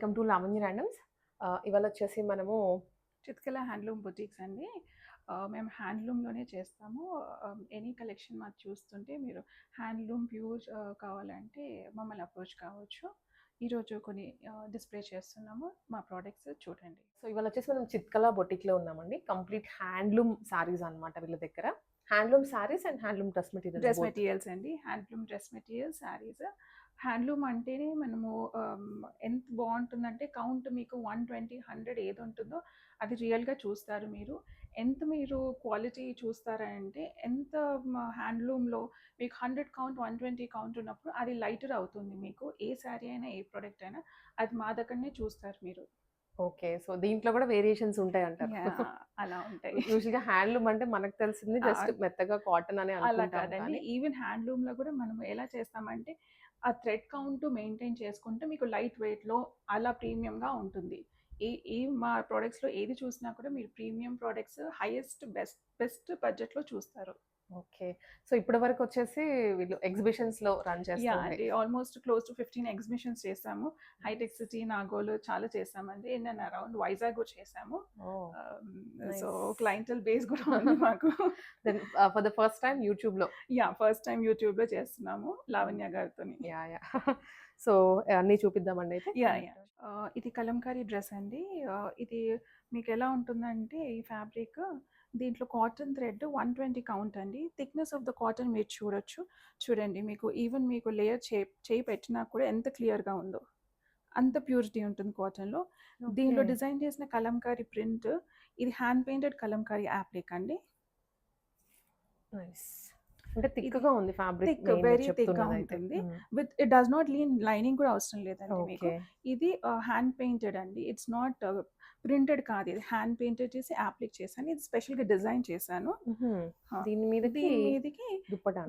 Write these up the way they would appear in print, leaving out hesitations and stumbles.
Welcome to Lavanya randoms. ఇవాళ వచ్చేసి మనము చిత్కల హ్యాండ్లూమ్ బుటీక్స్ అండి. మేము హ్యాండ్లూమ్లోనే చేస్తాము. ఎనీ కలెక్షన్ మాకు చూస్తుంటే మీరు హ్యాండ్లూమ్ ప్యూర్ కావాలంటే మమ్మల్ని అప్రోచ్ కావచ్చు. ఈరోజు కొన్ని డిస్ప్లే చేస్తున్నాము, మా ప్రోడక్ట్స్ చూడండి. సో ఇవాళ వచ్చేసి మనం చిత్కల బొటిక్లో ఉన్నామండి. కంప్లీట్ హ్యాండ్లూమ్ శారీస్ అనమాట వీళ్ళ దగ్గర. Handloom saris and handloom dress materials అండి. Handloom dress materials, saris. Handloom అంటేనే మనము ఎంత బాగుంటుందంటే కౌంట్ మీకు 120, 100 ఏది ఉంటుందో అది రియల్గా చూస్తారు మీరు. ఎంత మీరు క్వాలిటీ చూస్తారంటే ఎంత హ్యాండ్లూమ్లో మీకు 100 కౌంట్, 120 కౌంట్ ఉన్నప్పుడు అది లైటర్ అవుతుంది. మీకు ఏ శారీ అయినా ఏ ప్రోడక్ట్ అయినా అది మా దగ్గరనే చూస్తారు మీరు. ఓకే. సో దీంట్లో కూడా వేరియేషన్స్ ఉంటాయి అంటారు. అలా ఉంటాయి. యూజువల్గా హ్యాండ్లూమ్ అంటే మనకు తెలిసింది జస్ట్ మెత్తగా కాటన్ అనే అలా అనుకుంటాం కాదండి. కానీ ఈవెన్ హ్యాండ్లూమ్లో కూడా మనం ఎలా చేస్తామంటే ఆ థ్రెడ్ కౌంట్ మెయింటైన్ చేసుకుంటే మీకు లైట్ వెయిట్లో అలా ప్రీమియంగా ఉంటుంది. ఈ మా ప్రోడక్ట్స్లో ఏది చూసినా కూడా మీరు ప్రీమియం ప్రోడక్ట్స్ హైయెస్ట్ బెస్ట్ బడ్జెట్లో చూస్తారు. ఓకే. సో ఇప్పటి వరకు వచ్చేసి వీళ్ళు ఎగ్జిబిషన్స్లో రన్ యా చేస్తారు. అండి, ఆల్మోస్ట్ క్లోజ్ టు 15 ఎగ్జిబిషన్స్ చేసాము. హైటెక్ సిటీ, నాగోలు చాలా చేసామండి. ఇన్ అండ్ అరౌండ్ వైజాగ్ కూడా చేసాము. సో క్లయింటల్ బేస్ కూడా ఉంది మాకు. Then for the first time యూట్యూబ్లో ఫస్ట్ టైం యూట్యూబ్లో చేస్తున్నాము లావణ్య గారితో. యా సో అన్నీ చూపిద్దామండి అయితే. ఇది కలంకారీ డ్రెస్ అండి. ఇది మీకు ఎలా ఉంటుందంటే ఈ ఫ్యాబ్రిక్ దీంట్లో కాటన్ థ్రెడ్ 120 కౌంట్ అండి. థిక్నెస్ ఆఫ్ ద కాటన్ మీరు చూడండి. మీకు ఈవెన్ మీకు లేయర్ చేయి పెట్టినా కూడా ఎంత క్లియర్గా ఉందో అంత ప్యూరిటీ ఉంటుంది కాటన్లో. దీనిలో డిజైన్ చేసిన కలంకారీ ప్రింట్, ఇది హ్యాండ్ పెయింటెడ్ కలంకారీ యాప్లిక్ అండి. అంటే థిక్గా ఉంది ఫ్యాబ్రిక్, వెరీ థిక్గా ఉంటుంది. With it does not lean, lining కూడా అవసరం లేదండి మీకు. ఇది హ్యాండ్ పెయింటెడ్ అండి, ఇట్స్ నాట్ ప్రింటెడ్ కాదు. ఇది హ్యాండ్ పెయింటెడ్ చేసి అప్లిక్ చేశాను. ఇది స్పెషల్గా డిజైన్ చేశాను. దీని మీదకి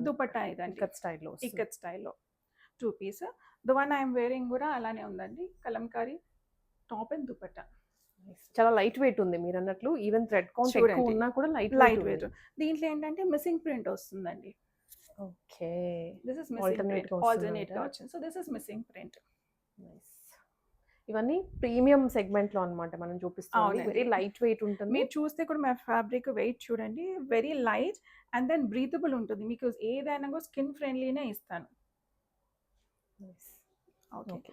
దుపట్టా ఇదండి, ఇక్కత్ స్టైల్లో 2 piece. The one I'm wearing కూడా అలానే ఉందండి, కలంకారీ టాప్ అండ్ దుపట్టా. చాలా లైట్ వెయిట్ ఉంది మీరు అన్నట్లు. ఈవెన్ థ్రెడ్ కౌంట్ ఎక్కువ ఉన్నా కూడా లైట్ వెయిట్. దీంట్లో ఏంటంటే మిస్సింగ్ ప్రింట్ వస్తుందండి. Okay, this is missing print, alternate గా వచ్చింది. So this is missing print. ఇవన్నీ ప్రీమియం సెగ్మెంట్ లో అన్నమాట మనం చూపిస్తాం. వెరీ లైట్ వెయిట్ ఉంటుంది. మీరు చూస్తే కూడా మా ఫ్యాబ్రిక్ వెయిట్ చూడండి, very light and then breathable ఉంటుంది. మీకు ఏదైనా కూడా స్కిన్ ఫ్రెండ్లీనే ఇస్తాను.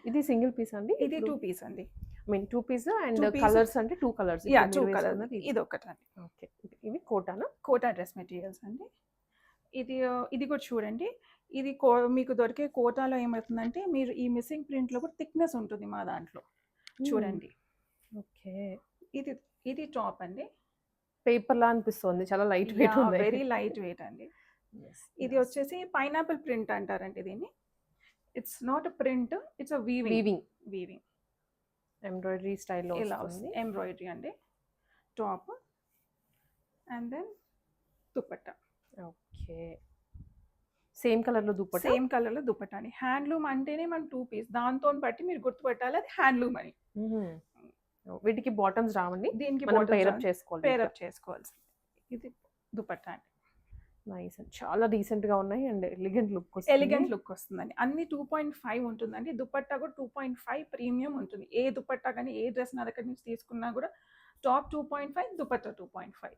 ఇది సింగిల్ పీస్ అండి? ఇది 2 పీస్ అండి. I mean 2 piece and colours అంటే 2 కలర్స్. 2 కలర్స్. ఇది ఒకటండి. ఓకే, ఇవి కోటా డ్రెస్ మెటీరియల్స్ అండి. ఇది కూడా చూడండి. ఇది మీకు దొరికే కోటాలో ఏమవుతుందంటే మీరు ఈ మిస్సింగ్ ప్రింట్లో కూడా థిక్నెస్ ఉంటుంది మా దాంట్లో. చూడండి. ఓకే, ఇది టాప్ అండి. పేపర్ లా అనిపిస్తుంది, చాలా లైట్ వెయిట్ ఉంది. వెరీ లైట్ వెయిట్ అండి. ఇది వచ్చేసి పైనాపిల్ ప్రింట్ అంటారండి దీన్ని. It's not a print, it's a weaving embroidery స్టైల్లో ఇలా వస్తుంది. ఎంబ్రాయిడరీ అండి. Top and then dupatta. Okay, same కలర్లో దుపట్టా అని. హ్యాండ్లూమ్ అంటేనే మనం 2 పీస్, దాంతో బట్టి మీరు గుర్తుపట్టాలి అది హ్యాండ్లూమ్ అని. వీటికి బాటమ్స్ రావండి, దీనికి పేరప్ చేసుకోవాలి. ఇది దుపట్టా అండి. నైస్, చాలా డీసెంట్ గా ఉన్నాయి అండ్ ఎలిగెంట్ లుక్ వస్తుందండి. అన్ని 2.5 ఉంటుందండి. దుపట్టా కూడా 2.5 ప్రీమియం ఉంటుంది. ఏ దుపట్టా కానీ ఏ డ్రెస్ నా దగ్గర నుంచి తీసుకున్నా కూడా టాప్ 2.5, దుపట్టా 2.5.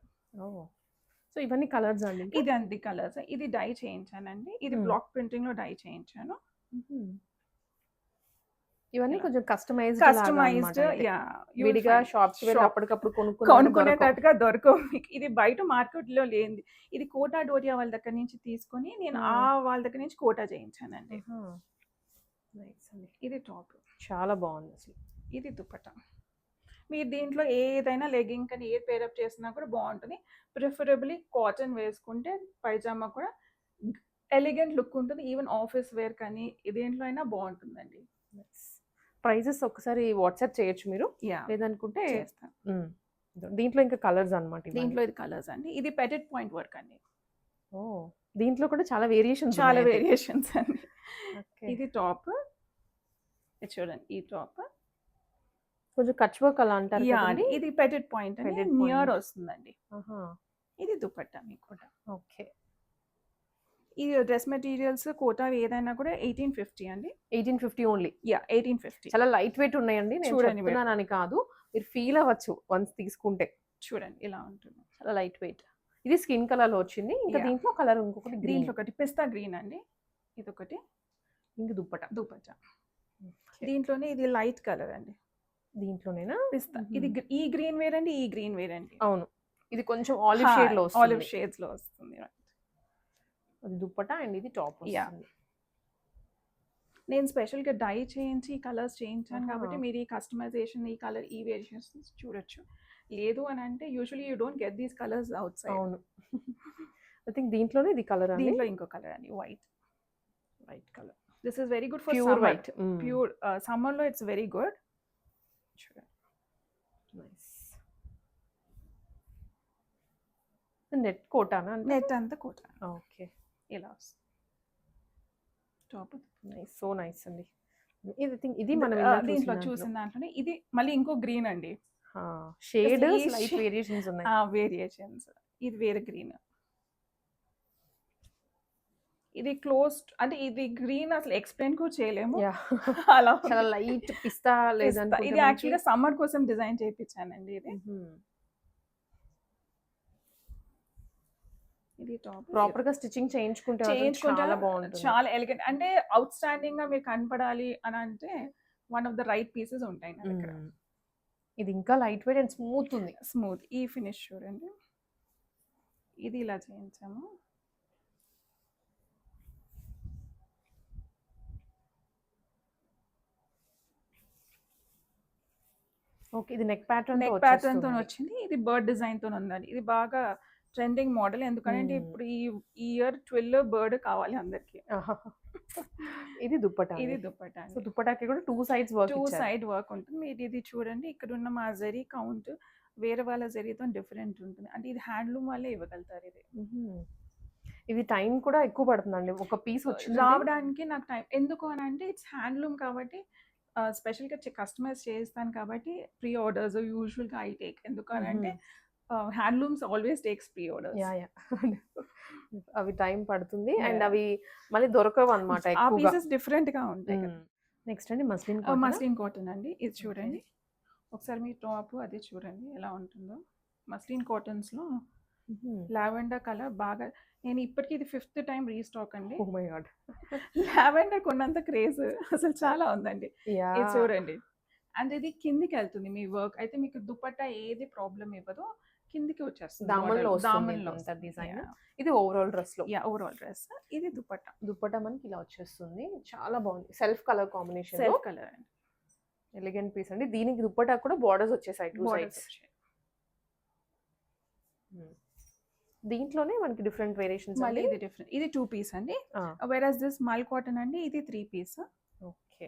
సో ఇవన్నీ కలర్స్ అండి? ఇది అండి కలర్స్. ఇది డై చేయించానండి. ఇది బ్లాక్ ప్రింటింగ్ లో డై చేయించాను. ఇవన్నీ కొంచెం కస్టమైజ్డ్. విడిగా షాప్స్ కి వెళ్ళి అప్పటికప్పుడు కొనుక్కునేటట్టుగా దొరకవు మీకు. ఇది బయట మార్కెట్ లో లేనిది. ఇది కోటా డోరియా వాళ్ళ దగ్గర నుంచి తీసుకొని నేను వాళ్ళ దగ్గర నుంచి కోటా చేయించానండి. ఇది టాప్, చాలా బాగుంది అసలు. ఇది దుపట్టా. మీరు దీంట్లో ఏదైనా లెగ్గింగ్ కానీ ఏ పేరప్ చేసినా కూడా బాగుంటుంది. ప్రిఫరబుల్లీ కాటన్ వేసుకుంటే పైజామా కూడా ఎలిగెంట్ లుక్ ఉంటుంది. ఈవెన్ ఆఫీస్ వేర్ కానీ దేంట్లో అయినా బాగుంటుందండి. ప్రైజెస్ ఒకసారి వాట్సాప్ చేయొచ్చు మీరు, లేదనుకుంటే దీంట్లో ఇంకా కలర్స్ అన్నమాట. దీంట్లో ఇది కలర్స్ అండి. ఇది పెటెడ్ పాయింట్ వర్క్ అండి. దీంట్లో కూడా చాలా వేరియేషన్స్ అండి. ఇది టాప్ చూడండి. ఈ టాప్ కొంచెం కచ్ వర్క్ అలా అంటారు. ఇది పెటెడ్ పాయింట్ అండి, నియర్ వస్తుందండి. ఇది దుపట్టా మీకు కూడా. ఓకే, ఈ డ్రెస్ మెటీరియల్స్ కోటా ఏదైనా కూడా 1850 అండి. 1850 ఓన్లీ. 1850. చాలా లైట్ వెయిట్ ఉన్నాయండి. నేను చూడండి మీరు. చెప్తున్నానని కాదు. మీరు ఫీల్ అవ్వచ్చు వన్స్ తీసుకుంటే. చూడండి ఇలా ఉంటుంది. చాలా లైట్ వెయిట్. ఇది స్కిన్ కలర్‌లో వచ్చింది. ఇంకా యాహ్! దీంట్లో కలర్ ఇంకొకటి గ్రీన్. దీంట్లో ఒకటి పిస్తా గ్రీన్ అండి. ఇదొకటి ఇంక దుప్పట. దుపట్టా. ఓకే. దీంట్లోనే ఇది లైట్ కలర్ అండి. దీంట్లోనేనా? పిస్తా. హుహు. ఇది ఈ గ్రీన్ వేర్ అండి. ఈ గ్రీన్ వేర్ అండి. అవును. ఇది కొంచెం ఆలివ్ షేడ్‌లో ఆలివ్ వస్తుంది. షేడ్స్‌లో వస్తుంది. అది దుప్పట అండ్ ఇది టాప్ యాహ్! వస్తుంది. నేను స్పెషల్‌గా డై చేయించి కలర్స్ చేయించాను ఆహా! కాబట్టి మీరు ఈ కస్టమైజేషన్, ఈ కలర్, ఈ వేరియేషన్స్ చూడొచ్చు. లేదు అని అంటే usually you don't get these colours out side. అవును. ఐ థింక్ దీంట్లోనే ఇది కలర్ అండి. దీంట్లో ఇంకో కలర్ అండి white. White colour. This is very good for pure summer. White. Pure సమ్మర్‌లో ఇట్స్ వెరీ గుడ్. చూడండి. నైస్. నెట్ కోటానా అంటే? నెట్ అంతా కోట ఓకే. ఇలా వస్తుంది. Top nice. సో నైస్ అండి. ఇది మనం ఇందాక దీంట్లో చూసిన చూసిన దాంట్లోనే ఇది మళ్ళీ ఇంకో గ్రీన్ అండి. షేడ్ ఈ స్లైట్ వేరియేషన్స్ ఉన్నాయి. వేరియేషన్స్. ఇది వేరే గ్రీన్. ఇది క్లోజ్డ్ అంటే ఇది గ్రీన్ అసలు ఎక్స్‌ప్లెయిన్ కూడా చేయలేము. యాహ్! అలా చాలా ఉంది. లైట్ పిస్తా లేదనుకుంటే ఇది యాక్చువల్‌గా సమ్మర్ కోసం డిజైన్ చేయించానండి ఇది. ఇది టాప్. ప్రాపర్ గా స్టిచ్చింగ్ చేయించుకుంటే మాత్రం చాలా బాగుంటుంది. చాలా ఎలిగెంట్ అంటే అవుట్ స్టాండింగ్ గా మీరు కనపడాలి అని అంటే one of the right pieces ఉంటాయి నా దగ్గర. ఇది ఇంకా లైట్ వెయిట్ అండ్ స్మూత్ ఉంది. స్మూత్. ఈ ఫినిష్ చూడండి. ఇది ఇలా చేయించాము. ఓకే. ఇది నెక్ ప్యాటర్న్ తో వచ్చింది. ఇది బర్డ్ డిజైన్ తో ఉందండి. ఇది బాగా ట్రెండింగ్ మోడల్. ఎందుకంటే ఇప్పుడు ఈ ఇయర్ 12 బర్డ్ కావాలి అందరికి. ఇది దుప్పటా. ఇది దుప్పటా. సో దుప్పటాకి కూడా 2 సైడ్స్ వర్క్ ఇచ్చారు. 2 సైడ్ వర్క్ ఉంటుంది. మీరు ఇది చూడండి. ఇక్కడ ఉన్న మా జరీ కౌంట్ వేరే వాళ్ళ జరీతో డిఫరెంట్ ఉంటుంది. అంటే ఇది హ్యాండ్లూమ్ వాళ్ళే ఇవ్వగలుగుతారు ఇది. ఇది టైం కూడా ఎక్కువ పడుతుందండి. ఒక పీస్ వచ్చింది రావడానికి నాకు టైం. ఎందుకు అని అంటే ఇట్స్ హ్యాండ్లూమ్ కాబట్టి స్పెషల్‌గా కస్టమైజ్ చేస్తాను కాబట్టి ప్రీ ఆర్డర్స్ యూజువల్‌గా ఐ టేక్. ఎందుకు అని అంటే handlooms always takes pre orders. అవి టైం పడుతుంది అండ్ అవి మళ్ళీ దొరకవు అన్నమాట ఆ ఎక్కువగా. పీసెస్ డిఫరెంట్ గా ఉంటాయి కదా. నెక్స్ట్ అండి మస్లిన్ మస్లిన్ కాటన్ అండి. ఇది చూడండి. ఒకసారి మీ టాప్ అది చూడండి ఎలా ఉంటుందో. మస్లిన్ కాటన్స్‌లో లావెండర్ కలర్ బాగా నేను ఇప్పటికి ఇది 5th టైం రీస్టాక్ అండి. Oh my God. లావెండర్ కొన్నంత క్రేజ్ అసలు చాలా ఉందండి. ఇది చూడండి. అండ్ ఇది కిందికి వెళ్తుంది మీ వర్క్. అయితే మీకు దుపట్టా ఏది ప్రాబ్లం ఇవ్వదో కిందికి వచ్చేస్తుంది. దామన్లో డిజైన్. ఇది ఓవరాల్ డ్రెస్ లో. Overall dress. ఇది దుపట్టా మనకి ఇలా వచ్చేస్తుంది. చాలా బాగుంది. సెల్ఫ్ కలర్ కాంబినేషన్ లో. సెల్ఫ్ కలర్ అండి. ఎలిగెంట్ పీస్ అండి. దీనికి దుపట్టా కూడా బోర్డర్స్ వచ్చేసాయి 2 సైడ్స్. దీంట్లోనే మనకి డిఫరెంట్ వేరియేషన్స్. మళ్ళీ ఇది డిఫరెంట్. ఇది 2 పీస్ అండి. వెరస్ దిస్ మల్ కాటన్ అండి. ఇది 3 పీస్. ఓకే.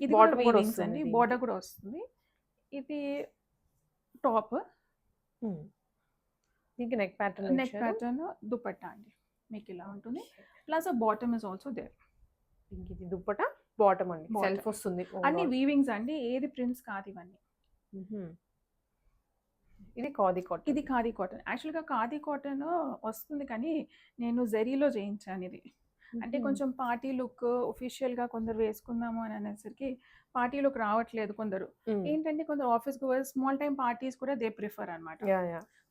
ఇది బార్డర్ కూడా వస్తుంది. బార్డర్ కూడా వస్తుంది. ఇది టాప్. దీనికి నెక్ ప్యాటర్న్ దుపట్టా అండి. మీకు ఇలా ఉంటుంది. Plus bottom is also there. ఇది దుపట్టా బాటమ్ అండి. సెల్ఫ్ వస్తుంది. అన్ని వీవింగ్స్ అండి. ఏది ప్రింట్స్ కాదు ఇవన్నీ. ఇది ఖాదీ కాటన్. ఇది ఖాదీ కాటన్. యాక్చువల్‌గా ఖాదీ కాటన్ వస్తుంది కానీ నేను జరీలో చేయించాను ఇది. అంటే కొంచెం పార్టీ లుక్ ఒఫిషియల్‌గా కొందరు వేసుకుందాము అని అనేసరికి పార్టీ లుక్ రావట్లేదు కొందరు. ఏంటంటే కొందరు office goers small time parties కూడా దే ప్రిఫర్ అన్నమాట.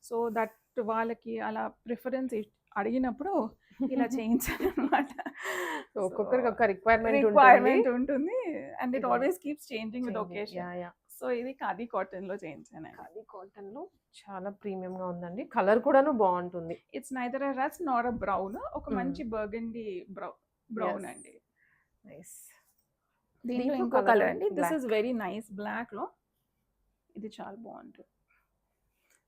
సో దట్ వాళ్ళకి అలా ప్రిఫరెన్స్ అడిగినప్పుడు ఇలా చేయించాను అన్నమాట. ఒక్కొక్కరికి ఒక రిక్వైర్మెంట్ ఉంటుంది. And it always keeps changing with occasion. So ఇది ఖాదీ కాటన్ లో చేయించాను. ఖాదీ కాటన్ లో చాలా ప్రీమియం గా ఉందండి. కలర్ కూడాను బాగుంటుంది. It's neither a rust Nar a brown. ఒక మంచి బర్గండీ బ్రౌన్ అండి. నైస్. దీంట్లో ఇంకో కలర్ అండి. This is very nice black లో. ఇది చాలా బాగుంటుంది.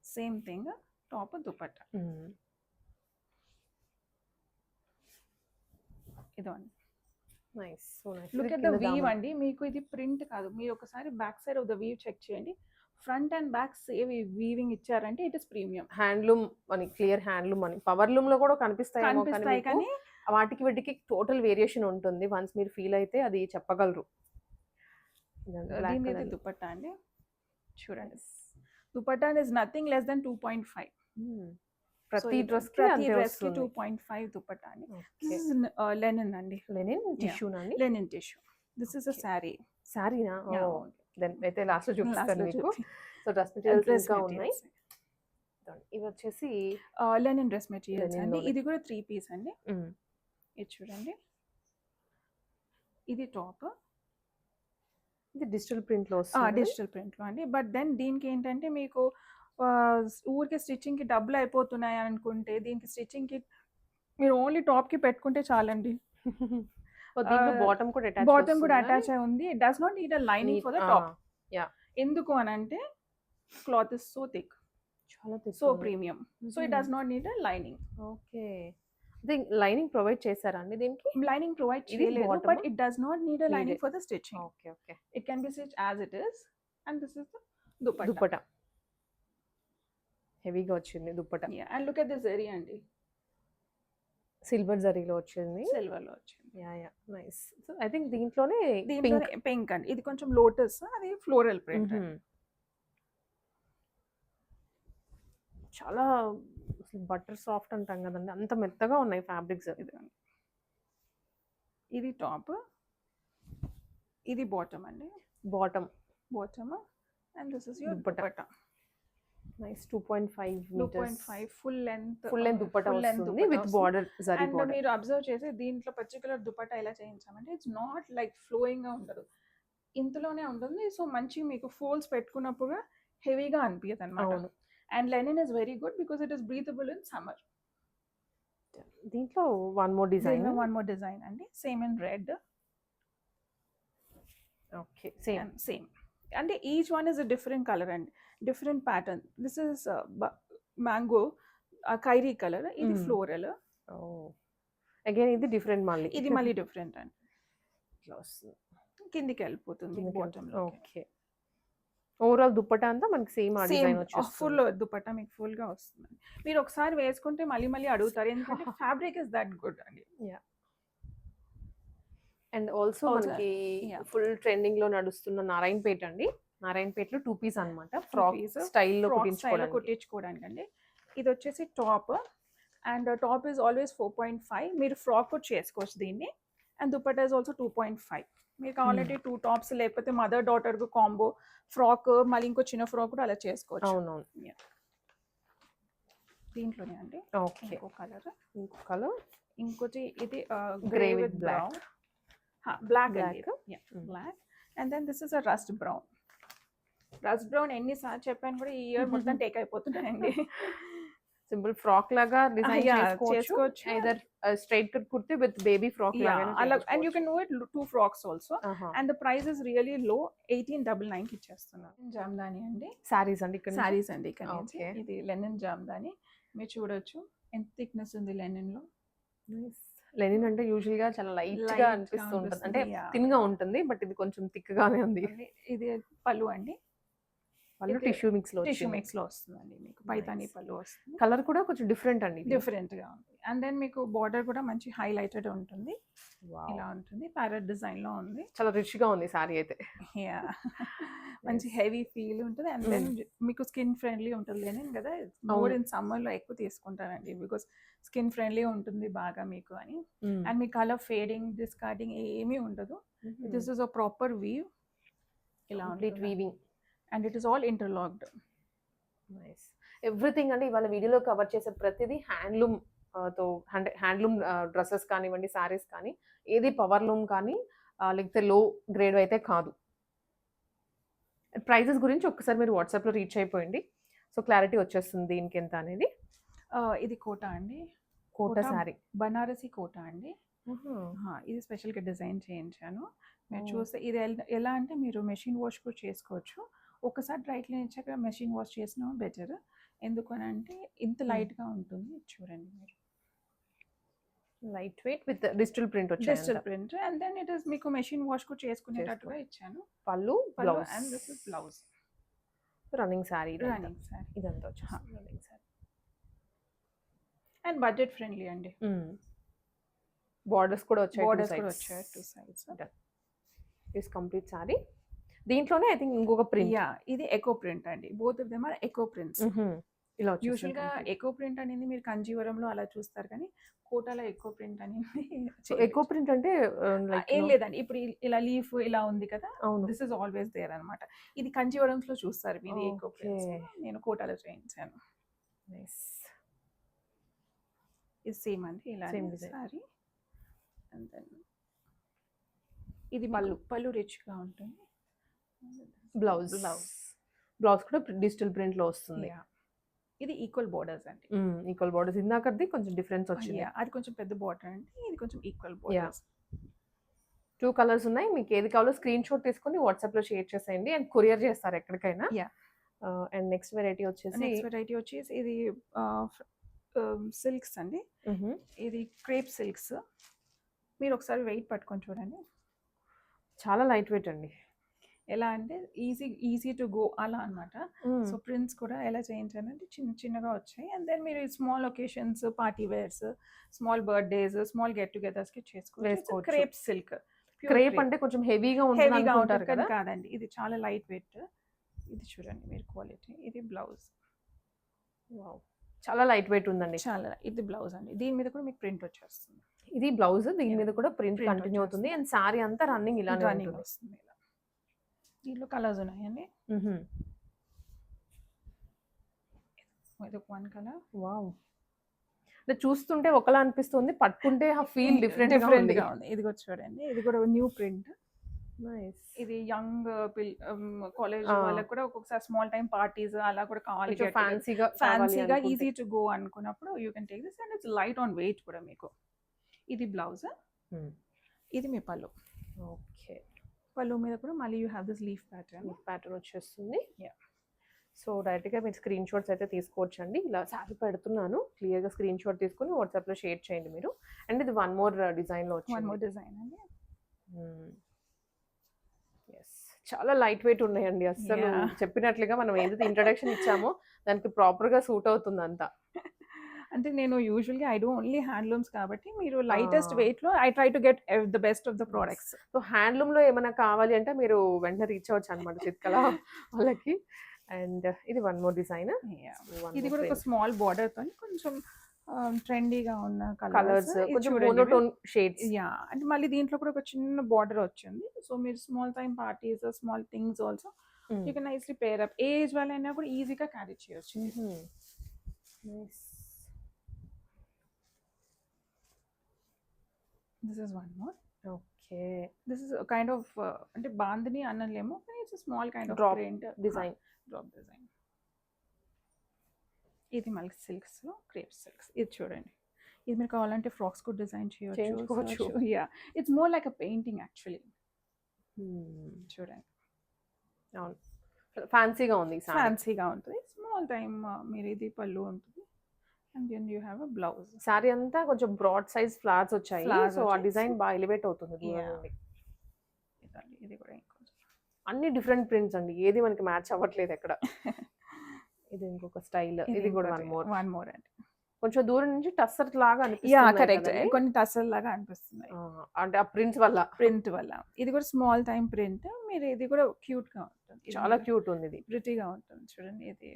Same thing top dupatta. ఇదండి. Nice. So nice. Look at the weave అండి. మీకు ఇది ప్రింట్ కాదు. మీరు ఒకసారి back side of the weave check చేయండి. Front and back same weaving ఇచ్చారంటే ఇట్ ఇస్ ప్రీమియం. హ్యాండ్లూమ్ అని క్లియర్ హ్యాండ్లూమ్ అని పవర్ లూమ్ లో కూడా కనిపిస్తాయి కానీ వాటికి వీటికి టోటల్ వేరియేషన్ ఉంటుంది. వన్స్ మీరు ఫీల్ అయితే అది చెప్పగలరు. దీని దుపట్టా అండి. చూడండి. Dupatta is nothing less than 2.5. ప్రతి డ్రెస్ కి ప్రతి అంతే డ్రెస్ కి వస్తుంది. 2.5 దుపట్టా అండి. ఓకే. దిస్ ఇస్ లెనిన్ అండి. లెనిన్ టిష్యూనండి? Linen tissue. This is a Okay. Sari. శారీనా? ఓహ్! దెన్ అయితే లాస్ట్‌లో చూపిస్తాను లాస్ట్‌లో మీకు. చూపి సో, డ్రెస్ మెటీరియల్స్ డ్రెస్ ఇంకా ఉన్నాయి. మెటీరియల్స్. ఇవి వచ్చేసి లెనిన్ డ్రెస్ మెటీరియల్స్ అండి. లెనిన్‌లోనే. ఇది కూడా 3 పీస్ అండి. హ్మ్. ఇది చూడండి. ఇది టాప్. ఇది డిజిటల్ ప్రింట్‌లో వస్తుంది. డిజిటల్ ప్రింట్‌లో అండి. బట్ దెన్ దీనికి ఏంటంటే మీకు ఊరికే స్టిచ్చింగ్‌కి డబ్బులు అయిపోతున్నాయి అనుకుంటే దీనికి స్టిచ్చింగ్‌కి మీరు ఓన్లీ టాప్‌కి పెట్టుకుంటే చాలండి. ఓహ్! దీంట్లో బాటమ్ కూడా అటాచ్ బాటమ్ కూడా వస్తుందా? అటాచ్ అయి ఉంది. It does not need a lining for the top. Yeah! ఎందుకు అనంటే క్లాత్ ఇస్ సో థిక్, చాలా సో తెస్తుంది. Premium. So it does not need a lining. Okay. అదే లైనింగ్ ప్రొవైడ్ చేశారా అండి దీనికి? లైనింగ్ ప్రొవైడ్ ఇది చేయలేదు. bottom బట్ ఆ? It does not need a lining Needed. For the stitching. Okay. Okay. It can be stitched as it is, and this is the dupatta. Dupatta. హెవీగా వచ్చింది dupatta. Yeah, and look at the zari అండి. Silver జరీలో వచ్చింది. Silver లో వచ్చింది. Yeah! Nice. So, I think దీంట్లోనే దీంట్లోనే pink అండి. ఇది కొంచెం లోటస్, అది ఫ్లోరల్ ప్రింట్ అండి. చాలా బటర్ సాఫ్ట్ అంటాం కదండి, అంత మెత్తగా ఉన్నాయి ఫ్యాబ్రిక్స్. ఇదిగోండి. ఇది టాప్, ఇది బాటమ్ అండి. Bottom bottom, and this is your dupatta. Dupatta. Nice 2.5 metres 2.5 full length dupatta వస్తుంది with border zari and border. మీరు అబ్జర్వ్ చేసి దీంట్లో పర్టికులర్ దుపట్టా ఎలా చేయించామంటే ఇట్స్ నాట్ లైక్ ఫ్లోయింగ్ గా ఉండదు, ఇంతలోనే ఉంటుంది. సో మంచి మీకు ఫోల్డ్స్ పెట్టుకున్నప్పుడు హెవీగా అనిపించదు అనమాట. అవును. And linen is very good because it is breathable in summer. దీంట్లో one more design. One more design అండి, same in red. Okay. Same. Same అంటే each one is a different colour అండి, different pattern. This is mango kairi colour, ఇది floral. Oh! Again ఇది different మళ్ళీ. ఇది మళ్ళీ different అండి. ఇట్లా వస్తుంది. కిందికి వెళ్ళిపోతుంది బాటమ్. ఓకే. ఓవరాల్ దుప్పటా అంతా మనకి సేమ్ ఆ సేమ్ డిజైన్ వచ్చేస్తుంది. ఫుల్ దుపట్టా మీకు ఫుల్ గా వస్తుంది. మీరు ఒకసారి వేసుకుంటే మళ్ళీ మళ్ళీ అడుగుతారు, ఎందుకంటే ఫ్యాబ్రిక్ ఇస్ దట్ గుడ్ అండి. యాహ్! అండ్ ఆల్సో Also, మనకి yeah. ఫుల్ ట్రెండింగ్ లో నడుస్తున్న నారాయణపేట అండి. నారాయణపేటలో 2 పీస్ అన్నమాట. Frock piece. స్టైల్లో ఫ్రాక్ స్టైల్ కుట్టించుకోవడానికి. కుట్టించుకోవడానికి అండి. ఇది వచ్చేసి top, and top is always 4.5. మీరు ఫ్రాక్ కూడా చేసుకోవచ్చు దీన్ని. And dupatta is also 2.5. మీకు కావాలంటే 2 టాప్స్ లేకపోతే మదర్ డాటర్ కు కాంబో ఫ్రాక్, మళ్ళీ ఇంకో చిన్న ఫ్రాక్ కూడా అలా చేసుకోవచ్చు. అవునవును. దీంట్లోనే అండి. ఓకే. ఇంకో కలర్, ఇంకో కలర్ ఇంకోటి ఇది Grey grey with with black. Brown. Black Black. Black. And then this is a rust brown. Rust brown ఎన్నిసార్లు చెప్పాను కూడా ఈ ఇయర్ మొత్తం టేక్ అయిపోతున్నాయండి. సింపుల్ ఫ్రాక్ లాగా డిజైన్ Yeah, చేసుకోవచ్చు. చేసుకోవచ్చు. Either straight cut kurti with baby frock లాగా. And you can do it 2 frocks also. And the price is really low, 1899 కి ఇచ్చేస్తున్నారు. జామ్దాని అండి, సారీస్ అండి ఇక్కడ. సారీస్ అండి ఇక్కడ నుంచి. Okay. ఇది లెనిన్ జామ్దాని. మీరు చూడొచ్చు ఎంత థిక్నెస్ ఉంది లెనిన్ లో. లెనిన్ అంటే యూజువల్ గా చాలా లైట్ గా అనిపిస్తూ ఉంటుంది, అంటే థిన్ గా ఉంటుంది, బట్ ఇది కొంచెం థిక్ గానే ఉంది. ఇది పళ్ళు అండి, వాళ్ళు ఇది టిష్యూ మిక్స్ లో టిష్యూ వచ్చింది. మిక్స్ లో వస్తుందండి. మీకు పైతాని Nice. పళ్ళు వస్తుంది, కలర్ కూడా కొంచెం డిఫరెంట్ అండి. డిఫరెంట్ గా ఉంది. అండ్ దెన్ మీకు బార్డర్ కూడా మంచి హైలైటెడ్ ఉంటుంది, ఇలా ఉంటుంది. ప్యారెట్ డిజైన్ లో ఉంది. చాలా రిచ్ గా ఉంది సారీ అయితే. మంచి హెవీ ఫీల్ ఉంటుంది. అండ్ దెన్ మీకు స్కిన్ ఫ్రెండ్లీ ఉంటుంది లెనిన్ కదా, మోర్ ఇన్ సమ్మర్ లో ఎక్కువ తీసుకుంటానండి బికాస్ స్కిన్ ఫ్రెండ్లీ ఉంటుంది బాగా మీకు అని. అండ్ మీ కలర్ ఫేడింగ్, డిస్కార్డింగ్ ఏమీ ఉండదు. This is a proper weave, ఇలా కంప్లీట్ ఉంటుంది. Weaving. And it is all interlocked. Nice. Everything అంటే ఇవాళ వీడియోలో కవర్ చేసే ప్రతిదీ హ్యాండ్లూమ్ తో, అంటే హ్యాండ్లూమ్ డ్రెస్సెస్ కానివ్వండి, సారీస్ కానీ, ఏది పవర్ లూమ్ కానీ లేకపోతే లో గ్రేడ్ అయితే కాదు. ప్రైజెస్ గురించి ఒక్కసారి మీరు వాట్సాప్లో రీచ్ అయిపోయింది, సో క్లారిటీ వచ్చేస్తుంది దీనికి ఎంత అనేది. ఇది కోటా అండి, కోట కోటా సారీ. బనారసి కోటా అండి. ఇది స్పెషల్గా డిజైన్ చేయించాను. మీరు చూస్తే ఇది ఎలా అంటే మీరు మెషిన్ వాష్ కూడా చేసుకోవచ్చు. ఒకసారి డ్రై క్లీన్ ఇచ్చాక మెషిన్ వాష్ చేసినా బెటర్. ఎందుకు అని అంటే ఇంత లైట్గా ఉంటుంది. చూడండి మీరు, light weight with digital print digital వచ్చేది. Print. And then it is మీకు మెషిన్ వాష్ కూడా చేసుకునేటట్టుగా ఇచ్చాను. Pallu, blouse, and this is blouse. Running sari. Running sari ఇదంతా వచ్చేసి running sari. And budget friendly అండి. బార్డర్స్ కూడా వచ్చాయి. బోర్డర్స్ కూడా వచ్చాయి 2 sides. This complete sari. దీంట్లోనే ఐ థింక్ ఇంకొక ప్రింట్. ఇది ఎకో ప్రింట్ అండి. Both of them are eco prints. ఇలా వచ్చేసింది యూజువల్‌గా కంప్లీట్. ఎకో ప్రింట్ అనేది మీరు కంజీవరంలో అలా చూస్తారు కానీ, కోటాలో ఎకో ప్రింట్ అనేది సో ఎకో చేయలేదు. ప్రింట్ అంటే లైక్ ఏం లేదండి. ఇప్పుడు ఇలా లీఫ్ ఇలా ఉంది కదా! అవును. దిస్ ఈస్ ఆల్వేస్ దేర్ అనమాట. ఇది కంజీవరమ్స్‌లో చూస్తారు మీరు ఎకో ఓకే. ప్రింట్స్. నేను కోటాలో చేయించాను. నైస్. ఇది సేమ్ అండి ఇలానే same design. Sari. And then ఇది పళ్ళు. పళ్ళు రిచ్‌గా ఉంటుంది. బ్లౌజ్. బ్లౌజ్. బ్లౌజ్ కూడా డిజిటల్ ప్రింట్‌లో వస్తుంది. యాహ్! ఇది ఈక్వల్ బోర్డర్స్ అండి. Equal borders. ఇందాకది కొంచెం డిఫరెన్స్ వచ్చింది. యాహ్! అది కొంచెం పెద్ద బోర్డర్ అండి. ఇది కొంచెం ఈక్వల్ బోర్డర్స్. 2 కలర్స్ ఉన్నాయి. మీకు ఏది కావాలో స్క్రీన్ షాట్ తీసుకొని వాట్సాప్‌లో షేర్ చేసేయండి. అండ్ కొరియర్ చేస్తారు ఎక్కడికైనా. యాహ్! అండ్ నెక్స్ట్ వెరైటీ వచ్చేసి నెక్స్ట్ వెరైటీ వచ్చేసి ఇది సిల్క్స్ అండి. ఇది క్రేప్ సిల్క్స్. మీరు ఒకసారి వెయిట్ పట్టుకొని చూడండి. చాలా లైట్ వెయిట్ అండి. ఎలా అంటే ఈజీ టు గో అలా అనమాట. సో ప్రింట్స్ కూడా ఎలా చేయించానంటే చిన్నగా వచ్చాయి. అండ్ దెన్ మీరు small occasions, party wears, small birthdays, small get టుగెదర్స్‌కి చేసుకోవచ్చు. వేసుకోవచ్చు. Crepe silk. క్రేప్ అంటే కొంచెం హెవీగా ఉంటుంది హెవీగా అనుకుంటారు ఉంటుంది కదా. కానీ కాదండి. ఇది చాలా లైట్ వెయిట్. ఇది చూడండి మీరు క్వాలిటీ. ఇది బ్లౌజ్. వావ్! చాలా లైట్ వెయిట్ ఉందండి. చాలా ఇది బ్లౌజ్ అండి. దీని మీద కూడా మీకు ప్రింట్ వచ్చేస్తుంది. ఇది బ్లౌజ్. దీని మీద కూడా ప్రింట్ Print కంటిన్యూ అవుతుంది. వచ్చేస్తుంది. అండ్ సారీ అంతా రన్నింగ్ ఇలానే రన్నింగ్ ఉంటుంది. వస్తుంది ఇలా. దీంట్లో కలర్స్ ఉన్నాయండి. ఇది వన్ కలర్. వావ్! అంటే చూస్తుంటే ఒకలా అనిపిస్తుంది. పట్టుకుంటే ఆ ఫీల్ డిఫరెంట్‌గా ఉంది. డిఫరెంట్‌గా ఉంది. ఇది కూడా చూడండి. ఇది కూడా న్యూ ప్రింట్. నైస్. ఇది యంగ్ కాలేజ్ ఆ. వాళ్ళకి కూడా ఒక్కొక్కసారి స్మాల్ టైమ్ పార్టీస్ అలా కూడా కావాలి. కొంచెం ఫ్యాన్సీగా ఫ్యాన్సీగా ఈజీ టు గో అనుకున్నప్పుడు you can take this and it's light on weight కూడా మీకు. ఇది బ్లౌజ్. ఇది మీ పళ్ళు. ఓకే. పళ్ళు మీద కూడా మళ్ళీ you have this leaf pattern. Pattern వచ్చేస్తుంది. Yeah. సో డైరెక్ట్‌గా మీరు స్క్రీన్ షాట్స్ అయితే తీసుకోవచ్చండి. ఇలా సారీ పెడుతున్నాను. క్లియర్‌గా స్క్రీన్ షాట్ తీసుకొని వాట్సాప్‌లో షేర్ చేయండి మీరు. అండ్ ఇది వన్ మోర్ డిజైన్‌లో వన్ వచ్చింది. మోర్ డిజైన్ అండి. యెస్. చాలా లైట్ వెయిట్ ఉన్నాయండి. అస్సలు Yeah. చెప్పినట్లుగా మనం ఏదైతే ఇంట్రడక్షన్ ఇచ్చామో దానికి ప్రాపర్‌గా సూట్ అవుతుంది అంతా. అంటే నేను యూజువల్‌గా ఐ డూ ఓన్లీ హ్యాండ్లూమ్స్ కాబట్టి మీరు లైటెస్ట్ Ah. వెయిట్‌లో I try to get the best of the products. So హ్యాండ్లూమ్‌లో ఏమైనా కావాలి అంటే మీరు వెంటనే రీచ్ అవ్వచ్చు అనమాట చిత్కల వాళ్ళకి. అండ్ ఇది వన్ మోర్ డిజైన్. ఇది కూడా ఒక స్మాల్ బార్డర్ తోని కొంచెం ట్రెండీగా ఉన్న కలర్స్ కొంచెం మోనోటోన్ షేడ్స్. అంటే మళ్ళీ దీంట్లో కూడా ఒక చిన్న బార్డర్ వచ్చింది. సో మీరు small time parties, small things also you can nicely pair up. Age వాళ్ళైనా కూడా ఈజీగా క్యారీ చేయొచ్చు. Nice. This is one more. Okay. This is kind of అంటే బాందిని అనలేము కానీ it's small kind of Drop print design. Drop design. ఇది మళ్ళీ సిల్క్స్లో crepe silks. ఇది చూడండి. ఇది మీరు కావాలంటే ఫ్రాక్స్ కూడా డిజైన్ చేయించుకోవచ్చు. చేయొచ్చు. Yeah it's more like a painting actually. చూడండి అవును. ఫ్యాన్సీగా ఉంది ఈ సారీ. ఫ్యాన్సీగా ఉంటుంది. స్మాల్ టైమ్ మీరు ఇది పళ్ళు ఉంటుంది. And then you have a blouse. Sari అంతా కొంచెం బ్రాడ్ సైజ్ ఫ్లవర్స్ వచ్చాయి. Flowers సో ఆ వచ్చాయి. డిజైన్ బాగా ఎలివేట్ అవుతుంది దూరం Yeah. నుండి. ఇదండి ఇది కూడా ఇంకొంచెం అన్ని డిఫరెంట్ ప్రింట్స్ అండి. ఏది మనకి మ్యాచ్ అవ్వట్లేదు ఎక్కడ. ఇది ఇంకొక స్టైల్. ఇది కూడా వన్ మోర్ అండి. కొంచెం దూరం నుంచి టస్సర్ లాగా యా అనిపిస్తుంది. కరెక్ట్. కొన్ని టసల్ లాగా అనిపిస్తున్నాయి అంటే ఆ ప్రింట్స్ వల్ల ప్రింట్ వల్ల. ఇది కూడా స్మాల్ టైమ్ ప్రింట్. మీరు ఇది కూడా క్యూట్ గా ఉంటుంది. చాలా క్యూట్ ఉంది ఇది. ప్రిటీగా ఉంటుంది చూడండి. ఇది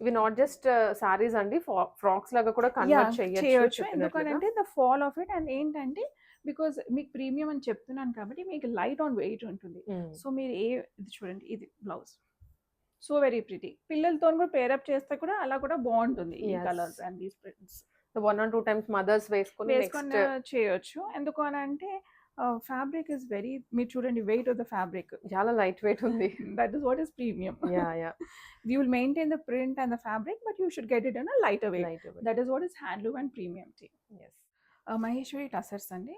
ఇవి నాట్ జస్ట్ సారీస్ అండి, ఫ్రాక్స్ లాగా కూడా కన్వర్ట్ చేయొచ్చు. ఎందుకంటే the fall of it and ఏంటంటే బికాజ్ మీకు ప్రీమియం అని చెప్తున్నాను కాబట్టి మీకు లైట్ ఆన్ వెయిట్ ఉంటుంది. సో మీరు ఇది చూడండి. ఇది బ్లౌజ్. So very pretty. పిల్లలతో కూడా పేరప్ చేస్తే కూడా అలా కూడా బాగుంటుంది. ఈ Yes. Colours and these prints 1 or 2 times mothers వేసుకొని వేసుకొని చేయొచ్చు. ఎందుకు అని అంటే ఫ్యాబ్రిక్ ఇస్ వెరీ, మీరు చూడండి వెయిట్ ఆఫ్ ద ఫ్యాబ్రిక్. చాలా లైట్ వెయిట్ ఉంది. That is what is premium. Yeah You will maintain the print and the fabric, but you should get it in a lighter weight. Light weight. That is what is handloom and premium tea. yes. Maheshwari tussars అండి.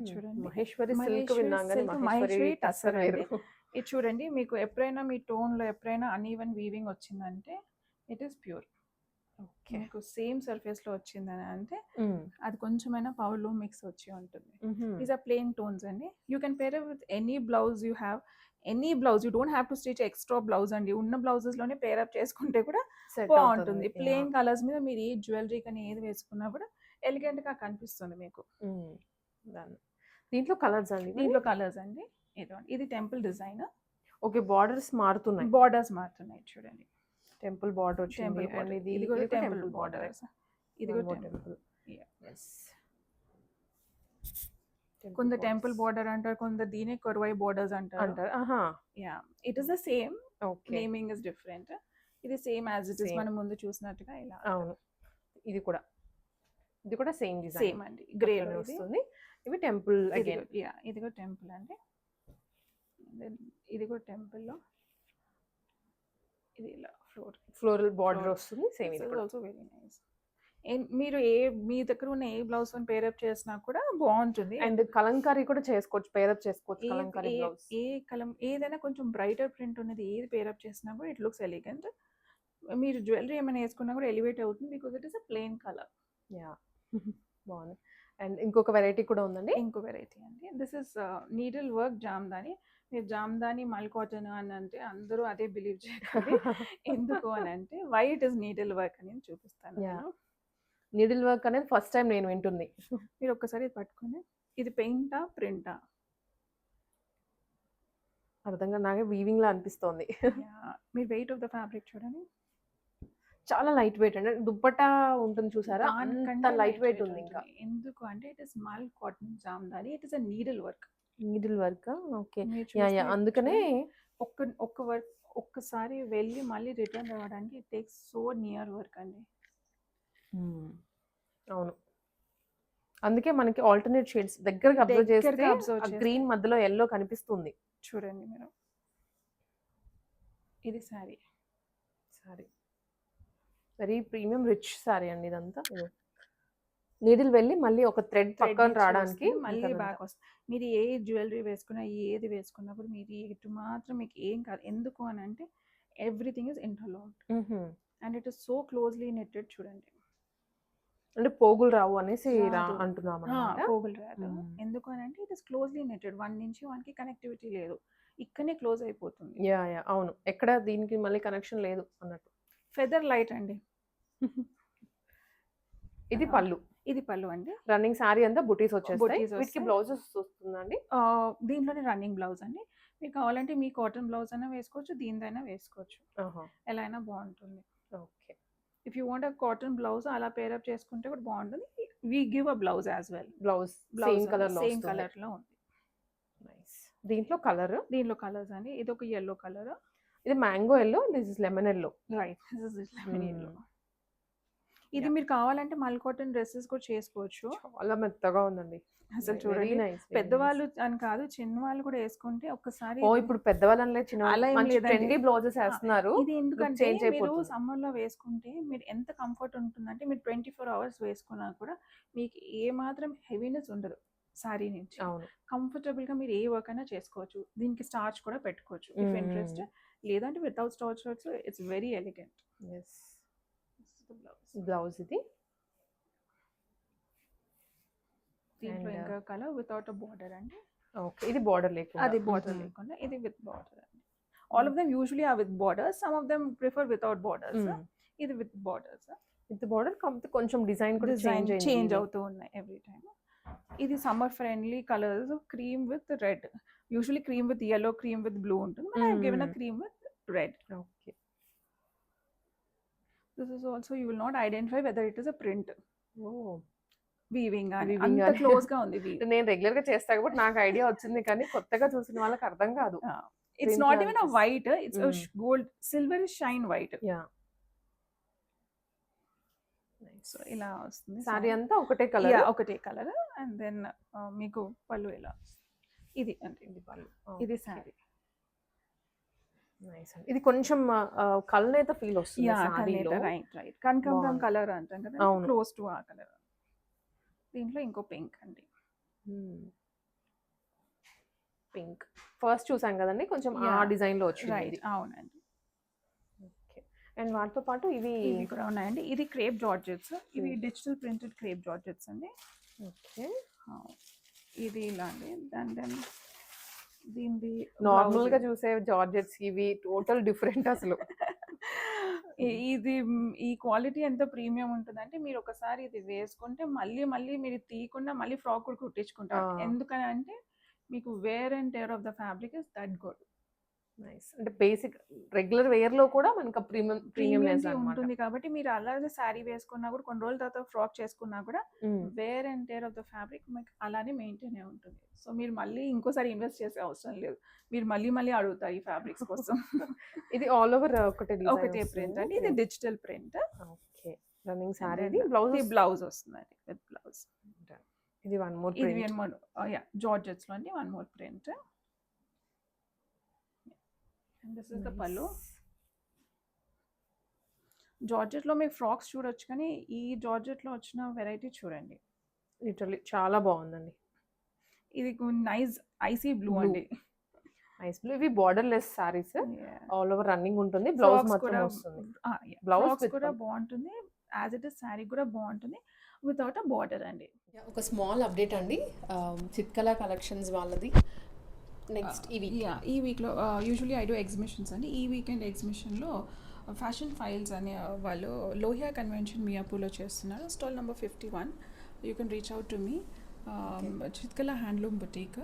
చూడండి. Maheshwari silk Maheshwari విన్నాం కానీ silk, Maheshwari Maheshwari tussar tussar వేరు. ఇది చూడండి. మీకు ఎప్పుడైనా మీ టోన్లో ఎప్పుడైనా అన్ఈవెన్ వీవింగ్ వచ్చిందంటే ఇట్ ఈస్ ప్యూర్. ఓకే. మీకు సేమ్ సర్ఫేస్లో వచ్చిందని అంటే అది కొంచెమైనా పవర్లో మిక్స్ వచ్చి ఉంటుంది. దీస్ ఆర్ ప్లెయిన్ టోన్స్ అండి. You can pair with any blouse you have. Any blouse you don't have to stitch extra blouse అండి. ఉన్న బ్లౌజెస్లోనే పేరప్ చేసుకుంటే కూడా బాగుంటుంది. ప్లెయిన్ కలర్స్ మీద మీరు ఏ జ్యువెలరీ కానీ ఏది వేసుకున్నా కూడా ఎలిగెంట్గా కనిపిస్తుంది మీకు. దీంట్లో కలర్స్ అండి. దీంట్లో కలర్స్ అండి. ఇది టెంపుల్ డిజైన్. ఓకే. బార్డర్స్ మారుతున్నాయి. బార్డర్స్ మారుతున్నాయి చూడండి. టెంపుల్ బార్డర్ వచ్చింది. టెంపుల్ అండ్ బార్డర్, ఇది ఇది కూడా టెంపుల్ టెంపుల్ బార్డరే. బార్డర్స్, ఇది వన్ కూడా more temple. Temple. Yeah. Yes. కొందరు టెంపుల్ బార్డర్ అంటారు, కొందరు దీనే కొరవై బార్డర్స్ అంటారు. అంటారు. Aha! Yeah, it is the same, okay. Naming is different. ఇది same as it is Same. మనం ముందు చూసినట్టుగా ఇలా అవును. ఇది కూడా సేమ్ డిజైన్. సేమ్ అండి. గ్రే అట్లనే వస్తుంది. ఇవి టెంపుల్ అగైన్. ఇది కూడా టెంపుల్ అండి. Then ఇది కూడా టెంపుల్ లో ఇది ఇలా ఫ్లోరల్ బార్డర్ Floral. వస్తుంది. సేమ్ ఇది కూడా. Also very nice. మీరు మీ దగ్గర ఉన్న ఏ బ్లౌజ్ పేరప్ చేసినా కూడా బాగుంటుంది. అండ్ కలంకారీ కూడా చేసుకోవచ్చు. పేరప్ చేసుకోవచ్చు ఏ- కలంకారీ ఏ- బ్లౌజ్. ఏ కలం ఏదైనా కొంచెం బ్రైటర్ ప్రింట్ ఉన్నది ఏది పేరప్ చేసినా కూడా ఇట్ లుక్స్ ఎలిగెంట్. మీరు జ్యువెలరీ ఏమైనా వేసుకున్నా కూడా ఎలివేట్ అవుతుంది because it is a plain colour. Yeah. బాగుంది. అండ్ ఇంకొక వెరైటీ కూడా ఉందండి. ఇంకో వెరైటీ అండి, this is needle work Jamdani. మీరు జామ్దాని మల్ కాటన్ అని అంటే అందరూ అదే బిలీవ్ చేయకండి. ఎందుకు అని అంటే why it is needle work అని నేను చూపిస్తాను. Yeah. నేను. నీడిల్ వర్క్ అనేది ఫస్ట్ టైం నేను వింటుంది. మీరు ఒక్కసారి ఇది పట్టుకొని, ఇది పెయింటా ప్రింటా? అర్థంగా నాకే వీవింగ్ లా అనిపిస్తోంది. మీరు వెయిట్ ఆఫ్ ద ఫ్యాబ్రిక్ చూడండి. చాలా లైట్ వెయిట్ అండి. దుప్పట్టా ఉంటుంది చూసారా, అంత దానికంటే లైట్ వెయిట్ ఉంది. ఇంకా ఉంటుంది. ఎందుకు అంటే ఇట్ ఇస్ మల్ cotton Jamdani, it is a needle work. Needle work. Okay. మీరు యా యా చూస్తే అందుకనే ఒక్క వర్క్ ఒక్కసారి వెళ్ళి మళ్ళీ రిటర్న్ రావడానికి it takes so near work అండి. అవును. అందుకే మనకి ఆల్టర్నేట్ షేడ్స్ దగ్గరగా అబ్జర్వ్ దగ్గరగా చేస్తే observe ఆ చేస్తే. గ్రీన్ మధ్యలో ఎల్లో కనిపిస్తుంది. చూడండి మీరు, ఇది sari. Sorry very premium rich sorry అండి ఇదంతా. నీడిల్ వెళ్ళి మళ్ళీ ఒక థ్రెడ్ పక్కన రావడానికి మళ్ళీ బ్యాక్ వస్తుంది. మీరు ఏ జ్యువెలరీ వేసుకున్నా ఏది వేసుకున్నప్పుడు మీరు ఇటు మాత్రం మీకు ఏం కాదు. ఎందుకు అని అంటే everything is interlocked and it is so closely netted. చూడండి, అంటే పోగులు రావు అనేసి రాదు. అంటున్నాం అన్నమాట. పోగులు రాదు. ఎందుకు అని అంటే ఇట్ ఇస్ క్లోజ్లీ నెట్టెడ్. 1 నుంచి 1కి కనెక్టివిటీ లేదు, ఇక్కడనే క్లోజ్ అయిపోతుంది. యా యా అవును. ఎక్కడ దీనికి మళ్ళీ కనెక్షన్ లేదు అన్నట్టు. ఫెదర్ లైట్ అండి. ఇది పళ్ళు. ఇది పళ్ళు అండి. రన్నింగ్ సారీ అంతా బుటీస్ వచ్చేస్తాయి. బుటీస్ వీటికి వస్తాయి. బ్లౌజెస్ వస్తుందండి. దీంట్లోనే రన్నింగ్ బ్లౌజ్ అండి. మీకు కావాలంటే మీ కాటన్ బ్లౌజ్ అయినా వేసుకోవచ్చు, దీనిదైనా వేసుకోవచ్చు, ఎలా అయినా బాగుంటుంది. Okay. If you want a cotton blouse అలా పేరప్ చేసుకుంటే కూడా బాగుంటుంది. We give a blouse as well. Blouse same colour లో సేమ్ కలర్ లో ఉంది. నైస్. దీంట్లో కలర్, దీనిలో కలర్స్ అండి. ఇది ఒక yellow కలర్, ఇది mango yellow, this is lemon yellow. Right, this is lemon yellow. ఇది మీరు కావాలంటే మల్ కాటన్ డ్రెస్సెస్ కూడా చేసుకోవచ్చు. చాలా మెత్తగా ఉందండి అసలు చూడండి, పెద్దవాళ్ళు అని కాదు చిన్న వాళ్ళు కూడా వేసుకుంటే ఒక్కసారి. ఓ ఇప్పుడు పెద్దవాళ్ళని చిన్న అలా ఏం మంచి లేదండి. ట్రెండీ బ్లౌజెస్ వేస్తున్నారు. ఇది ఎందుకంటే చేంజ్ మీరు అయిపోతుంది. సమ్మర్ లో వేసుకుంటే మీరు ఎంత కంఫర్ట్ ఉంటుందంటే మీరు 24 hours వేసుకున్నా కూడా మీకు ఏ మాత్రం హెవీనెస్ ఉండదు సారీ నుంచి. అవును. కంఫర్టబుల్ గా మీరు ఏ వర్క్ అయినా చేసుకోవచ్చు. దీనికి స్టార్చ్ కూడా పెట్టుకోవచ్చు ఇఫ్ ఇంట్రెస్ట్. లేదంటే without starch works it's very elegant. Yes. Blouse ఇది. దీంట్లో ఇంకా కలర్ వితౌట్ అ బార్డర్ అండి. ఓకే. ఇది బార్డర్ లేకుండా. అది బార్డర్ లేకుండా, ఇది విత్ బార్డర్ అండి. All of them usually are with borders, some of them prefer without borders. ఇది విత్ బార్డర్స్. విత్ బార్డర్ కొంచెం డిజైన్ కూడా చేంజ్ అవుతూ ఉన్నాయి ఎవ్రీ టైమ్. ఇది summer friendly colours, cream with red. Usually cream with yellow, cream with blue ఉంటుంది. But I have given a cream with red. Okay. This is also you will not identify whether it is a print. ఓ weaving అని Weaving అంత అని. Close గా ఉంది weave. నేను regular గా చేస్తా కాబట్టి నాకు ఐడియా వచ్చింది, కానీ కొత్తగా చూసిన వాళ్ళకి అర్థం కాదు. ఇట్స్ Print నాట్ లా ఈవెన్ అ అనిపిస్తుంది. White, it's gold, silver is shine white. Yeah. So ఇలా వస్తుంది సారీ అంతా ఒకటే కలర్. ఒకటే కలర్. అండ్ దెన్ మీకు పళ్ళు ఇలా వస్తుంది. ఇది అంటే ఇది పళ్ళు. ఇది సారీ. నైస్ అండి. ఇది కొంచెం కలనేత ఫీల్ వస్తుంది సారీలో. రైట్ కనకాంబరం బాగుంది. కలర్ అంటాం కదా, అవును. క్లోజ్ టు ఆ కలర్. దీంట్లో ఇంకో పింక్ అండి. పింక్ ఫస్ట్ చూసాం కదండి, కొంచెం ఆ Yeah. డిజైన్ లో వచ్చింది రైట్, ఇది. అవునండి. ఓకే. అండ్ వాటితో పాటు ఇవి ఇవి కూడా ఉన్నాయండి. ఇది క్రేప్ జార్జెట్స్. ఇవి డిజిటల్ ప్రింటెడ్ క్రేప్ జార్జెట్స్ అండి. ఓకే. ఇది ఇలా అండి. దెన్ దీనిది నార్మల్ గా చూసే జార్జెట్స్ ఇవి టోటల్ డిఫరెంట్ అసలు. ఇది ఈ క్వాలిటీ ఎంత ప్రీమియం ఉంటుందంటే మీరు ఒకసారి ఇది వేసుకుంటే మళ్ళీ మళ్ళీ మీరు తీయకుండా మళ్ళీ ఫ్రాక్ కూడా కుట్టించుకుంటారు. ఎందుకని అంటే మీకు wear and tear of the fabric is that good. Nice. అంటే బేసిక్ రెగ్యులర్ వేర్‌లో కూడా మనకు ప్రీమియంనెస్ ప్రీమియంటీ అన్నమాట. ఉంటుంది కాబట్టి మీరు అలాగే శారీ వేసుకున్నా కూడా కొన్ని రోజుల తర్వాత ఫ్రాక్ చేసుకున్నా కూడా hmm. Wear and tear of the fabric మీకు అలానే మెయింటైన్ అయి ఉంటుంది. సో మీరు మళ్ళీ ఇంకోసారి ఇన్వెస్ట్ చేసే అవసరం లేదు. మీరు మళ్ళీ మళ్ళీ అడుగుతారు ఈ ఫ్యాబ్రిక్స్ కోసం. ఇది ఆల్ ఓవర్ ఒకటే డిజైన్ ఒకటే ప్రింట్ అండి. ఇది digital print. Okay. Running and సారీది దెన్ బ్లౌజ్ ఇది బ్లౌజ్ వస్తుందండి విత్ బ్లౌజ్. ఇది వన్ మోర్ ఇది ప్రింట్. వన్ మోర్ జార్జెట్స్ లో అండి one more print. And this is the pallu. Georgette లో మీకు ఫ్రాక్స్ చూడొచ్చు కానీ ఈ జార్జెట్ లో వచ్చిన వెరైటీ చూడండి. లిటరల్లీ చాలా బాగుందండి. ఇది నైస్ ఐసీ బ్లూ Blue. అండి. Nice blue. ఇవి borderless saris all over running ఉంటుంది. బ్లౌజ్ ఫ్రాక్స్ మాత్రం కూడా వస్తుంది. బ్లౌజ్ ఫ్రాక్స్ with కూడా పళ్ళు. బాగుంటుంది. యాజ్ ఇట్ ఇస్ శారీ కూడా బాగుంటుంది వితౌట్ అ బార్డర్ అండి. ఒక స్మాల్ అప్డేట్ అండి, చిత్కలా కలెక్షన్స్ వాళ్ళది నెక్స్ట్ ఈ వీక్. ఈ వీక్లో యూజువలీ ఐ డూ ఎగ్జిబిషన్స్ అండి. ఈ వీకెండ్ ఎగ్జిబిషన్లో ఫ్యాషన్ ఫైల్స్ అనే వాళ్ళు లోహియా కన్వెన్షన్ మియాపూర్లో చేస్తున్నారు. Stall number 51. You can reach out to me. Chitkala handloom boutique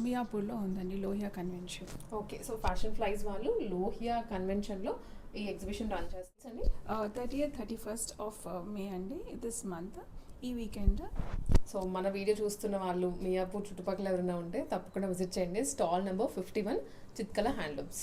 మియాపూర్లో ఉందండి Lohiya convention. Okay, so fashion flies వాళ్ళు లోహియా కన్వెన్షన్లో ఈ ఎగ్జిబిషన్ రన్ చేస్తుంది 30th 31st ఆఫ్ మే అండి దిస్ మంత్ ఈ వీకెండ్. సో మన వీడియో చూస్తున్న వాళ్ళు మియాపూర్ చుట్టుపక్కల ఎవరైనా ఉంటే తప్పకుండా విజిట్ చేయండి. Stall number 51 Chitkala handlooms.